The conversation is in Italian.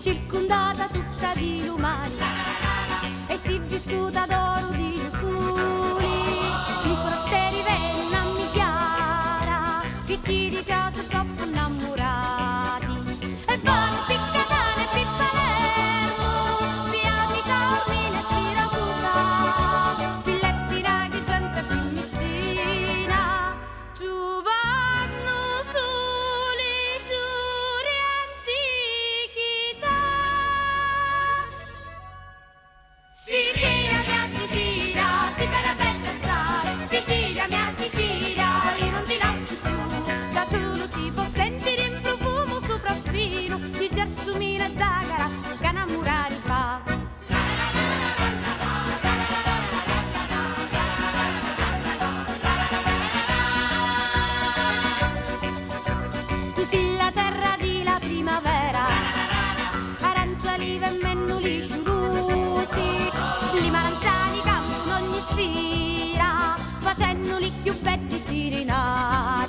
circondata tutta di lumani, e si vissuta d'oro di lusuri, i forestieri venne a migliara, fichi di casa troppo innamorati, e vanno Piccatane e Palermo, via di Taormina e Siracusa, Fillettina che gente più Messina, giù vanno soli giuri antichità. Sicilia mia Sicilia, si bella bella sai, Sicilia mia Sicilia, io non ti lascio più, da solo si può sentire in profumo sopraffino di gersumina e zagara che innamorare fa. Tu sei la terra di la primavera, arancia, olive e mennuli sciurusi, li maranzani cantano ogni sera, facendo li più belli sirenati.